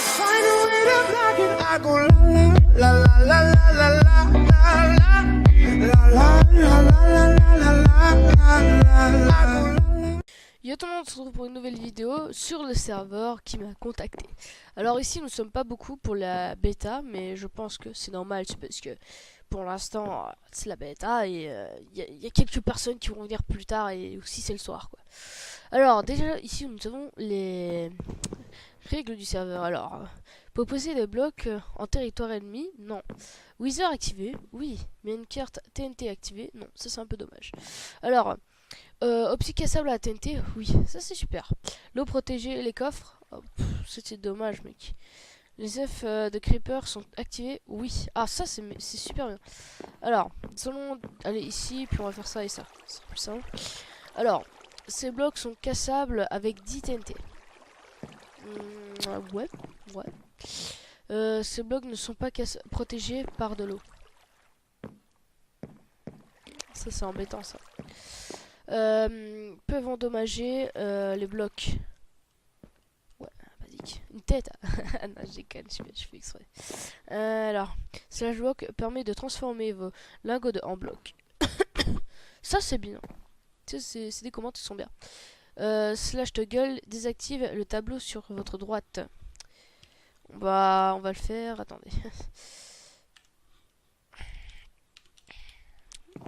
find a way to block it. I go la la la la la la la la la la la la la la. Yo tout le monde, on se retrouve pour une nouvelle vidéo sur le serveur qui m'a contacté. Alors ici nous sommes pas beaucoup pour la bêta, mais je pense que c'est normal, c'est parce que pour l'instant c'est la bêta et y a quelques personnes qui vont venir plus tard et aussi c'est le soir quoi. Alors déjà ici nous avons les règles du serveur. Alors proposer des blocs en territoire ennemi, non. Wither activé, oui. Minecart TNT activé, non. Ça c'est un peu dommage. Alors optique cassable à la TNT, oui, ça c'est super. L'eau protégée, les coffres, oh, c'était dommage mec. Les œufs de creeper sont activés, oui. Ah ça c'est super bien. Alors, selon, allez ici, puis on va faire ça et ça, c'est plus simple. Alors, ces blocs sont cassables avec 10 TNT. Ouais, ouais. Ces blocs ne sont pas protégés par de l'eau. Ça c'est embêtant ça. Peuvent endommager les blocs. Ouais, basique. Une tête. Ah non, je déconne, je fais exprès. Alors, slash block permet de transformer vos lingots en blocs. Ça c'est bien. C'est des commandes qui sont bien. Slash toggle désactive le tableau sur votre droite. On va le faire. Attendez.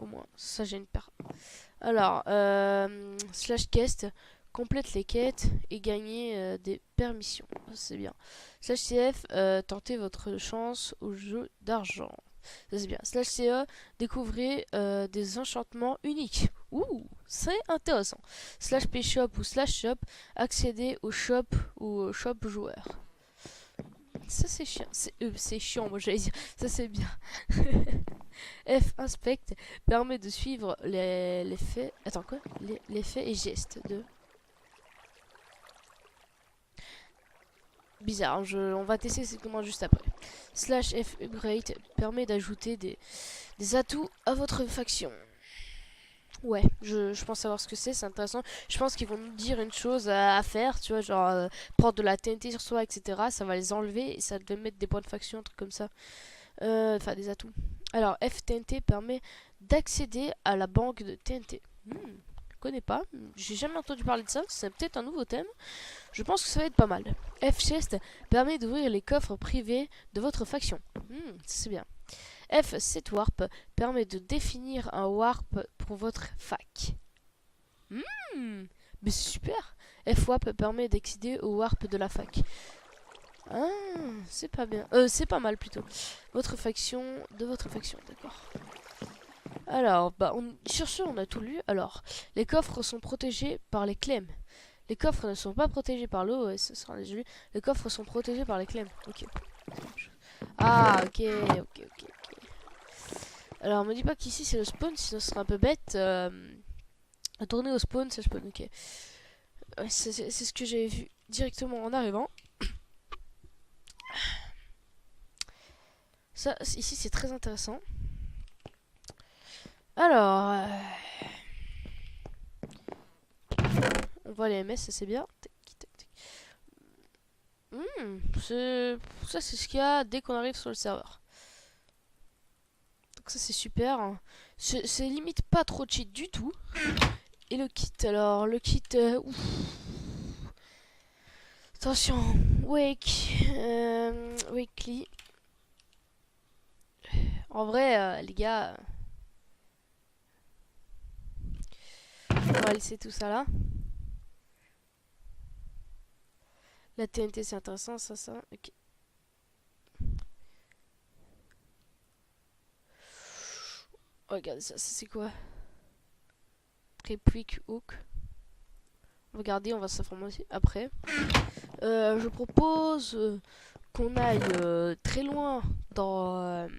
Au moins, ça j'ai une paire. Alors, slash quest complète les quêtes et gagner des permissions. C'est bien. Slash cf tentez votre chance au jeu d'argent. Ça c'est bien. Slash ce découvrez des enchantements uniques. Ouh, c'est intéressant. Slash pshop ou slash shop accéder au shop ou au shop joueur. Ça c'est chiant. C'est chiant, moi j'allais dire. Ça c'est bien. F inspect permet de suivre les faits. Attends quoi? Les faits et gestes de. Bizarre, on va tester ces commandes juste après. Slash F upgrade permet d'ajouter des atouts à votre faction. Ouais, je pense savoir ce que c'est intéressant. Je pense qu'ils vont nous dire une chose à faire, tu vois, genre prendre de la TNT sur soi, etc. Ça va les enlever et ça devait mettre des points de faction, un truc comme ça. Enfin, des atouts. Alors, FTNT permet d'accéder à la banque de TNT. Je connais pas, j'ai jamais entendu parler de ça, c'est peut-être un nouveau thème. Je pense que ça va être pas mal. F-Chest permet d'ouvrir les coffres privés de votre faction. C'est bien. F-Set Warp permet de définir un warp pour votre fac. Mais c'est super. F-Warp permet d'accéder au warp de la fac. Ah, c'est pas bien. C'est pas mal plutôt. Votre faction, d'accord. Alors, sur ce, on a tout lu. Alors, les coffres sont protégés par les clèmes. Les coffres ne sont pas protégés par l'eau. Ouais, ce sera les Les coffres sont protégés par les clèmes. Ok. Ah, ok. Alors, me dis pas qu'ici c'est le spawn, sinon ce serait un peu bête. Tourner au spawn, ça spawn. Ok. Ouais, c'est ce que j'avais vu directement en arrivant. Ça, ici, c'est très intéressant. Alors, on voit les MS, ça c'est bien. Ça, c'est ce qu'il y a dès qu'on arrive sur le serveur. Donc ça, c'est super. C'est limite pas trop cheat du tout. Et le kit, alors, le kit... Attention, Wakely. En vrai, les gars... on va laisser tout ça là. La TNT c'est intéressant, ça. Ok. Oh, regardez ça, c'est quoi? Replique hook. Regardez, on va s'informer aussi après. Je propose qu'on aille très loin dans...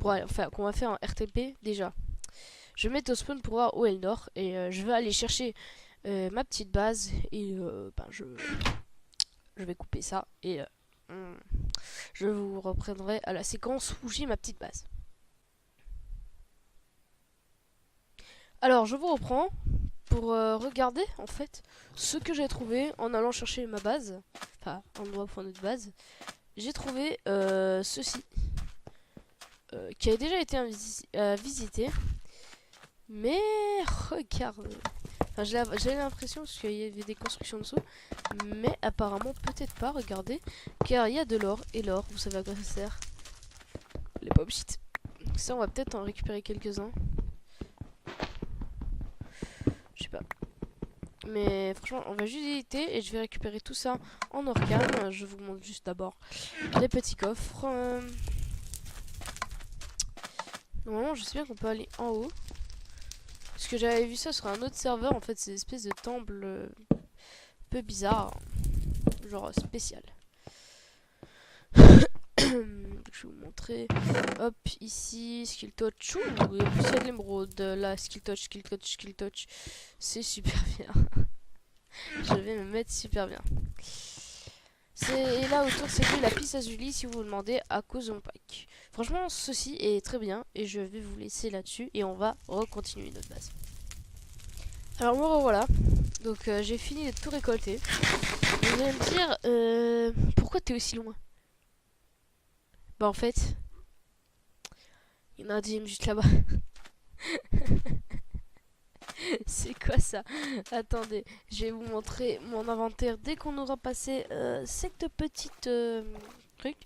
qu'on va faire un RTP déjà. Je vais mettre au spawn pour voir où est le nord et je vais aller chercher ma petite base et je vais couper ça et je vous reprendrai à la séquence où j'ai ma petite base. Alors je vous reprends pour regarder en fait ce que j'ai trouvé en allant chercher ma base, enfin endroit pour notre base, j'ai trouvé ceci qui a déjà été visité, mais regarde, enfin, j'ai l'impression parce qu'il y avait des constructions dessous, mais apparemment peut-être pas. Regardez, car il y a de l'or, et l'or, vous savez à quoi ça sert? Les pop shit. Ça, on va peut-être en récupérer quelques-uns. Je sais pas. Mais franchement, on va juste éviter et je vais récupérer tout ça en organe. Je vous montre juste d'abord les petits coffres. Normalement, je sais bien qu'on peut aller en haut. Parce que j'avais vu ça sur un autre serveur. En fait, c'est une espèce de temple un peu bizarre. Genre spécial. Je vais vous montrer. Hop, ici, skill touch. Ouh, il y a plus de l'émeraude. Là, skill touch, skill touch, skill touch. C'est super bien. Je vais me mettre super bien. Et là, autour, c'est du lapis lazuli si vous vous demandez à cause de mon pack. Franchement, ceci est très bien. Et je vais vous laisser là-dessus. Et on va recontinuer notre base. Alors, me revoilà. Donc, j'ai fini de tout récolter. Vous allez me dire, pourquoi t'es aussi loin? Bah en fait, il y en a un deuxième juste là-bas. C'est quoi ça? Attendez, je vais vous montrer mon inventaire dès qu'on aura passé cette petite truc.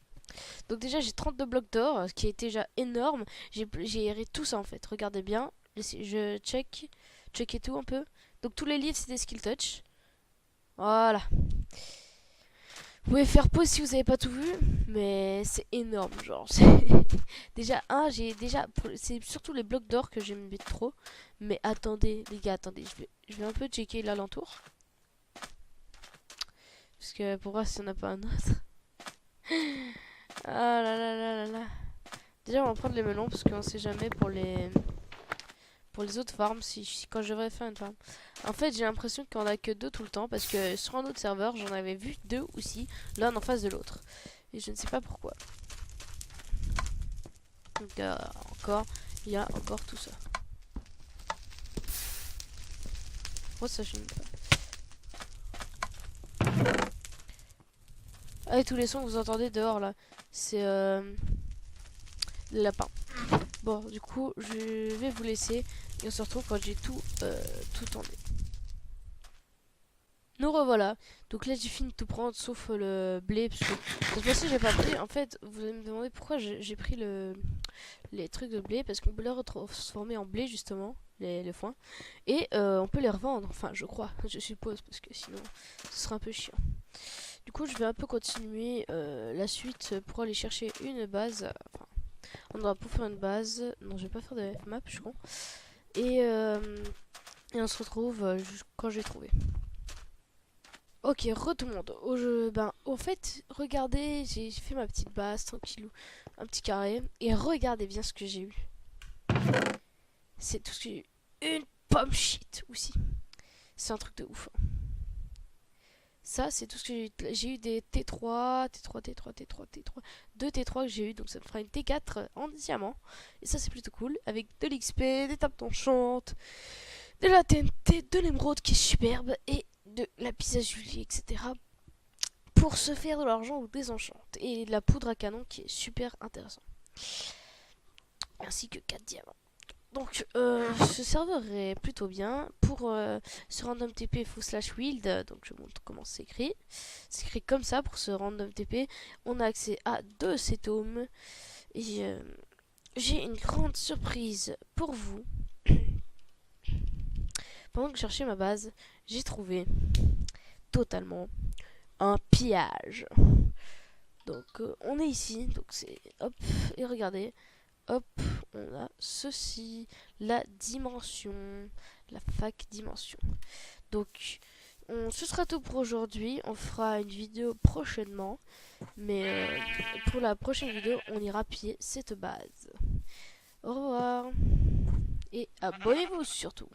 Donc déjà j'ai 32 blocs d'or, ce qui est déjà énorme. J'ai erré tout ça en fait, regardez bien. Je check et tout un peu. Donc tous les livres c'est des skill touch. Voilà. Vous pouvez faire pause si vous n'avez pas tout vu, mais c'est énorme, genre. Déjà, c'est surtout les blocs d'or que j'aime trop. Mais attendez, les gars, attendez, je vais un peu checker l'alentour. Parce que pour voir s'il n'y en a pas un autre. Ah là là là là là. Déjà, on va prendre les melons parce qu'on sait jamais pour les autres farms, quand je devrais faire une farm. En fait, j'ai l'impression qu'on a que 2 tout le temps, parce que sur un autre serveur, j'en avais vu 2 aussi, l'un en face de l'autre. Et je ne sais pas pourquoi. Donc, il y a encore tout ça. Oh, ça finit pas. Ah, et tous les sons que vous entendez dehors là, c'est les lapins. Bon, du coup, je vais vous laisser. Et on se retrouve quand j'ai tout tourné. Nous revoilà. Donc là j'ai fini de tout prendre sauf le blé. Parce que cette fois-ci j'ai pas pris. En fait, vous allez me demander pourquoi j'ai pris les trucs de blé. Parce qu'on peut les transformer en blé justement. Les foins. Et on peut les revendre. Enfin je crois, je suppose. Parce que sinon ce serait un peu chiant. Du coup je vais un peu continuer la suite pour aller chercher une base. Enfin, on va pour faire une base. Non, je vais pas faire de map, je suis con. Et on se retrouve quand j'ai trouvé. Ok, tout le monde. En fait, regardez, j'ai fait ma petite base, tranquillou, un petit carré. Et regardez bien ce que j'ai eu. C'est tout ce que j'ai eu. Une pomme shit aussi. C'est un truc de ouf. Ça, c'est tout ce que j'ai eu. J'ai eu des T3, T3, 2 T3 que j'ai eu. Donc ça me fera une T4 en diamant. Et ça, c'est plutôt cool. Avec de l'XP, des tapes d'enchante, de la TNT, de l'émeraude qui est superbe. Et de la lazuli, etc. Pour se faire de l'argent ou des enchantes. Et de la poudre à canon qui est super intéressant. Ainsi que 4 diamants. Donc ce serveur est plutôt bien. Pour ce random TP, il faut /wild. Donc je montre comment c'est écrit. C'est écrit comme ça pour ce random TP. On a accès à 2 cétomes. Et j'ai une grande surprise pour vous. Pendant que je cherchais ma base, j'ai trouvé totalement un pillage. Donc on est ici, donc c'est hop, et regardez, hop, on a ceci, la dimension, la fac dimension. Donc ce sera tout pour aujourd'hui, on fera une vidéo prochainement, mais pour la prochaine vidéo, on ira piller cette base. Au revoir, et abonnez-vous surtout.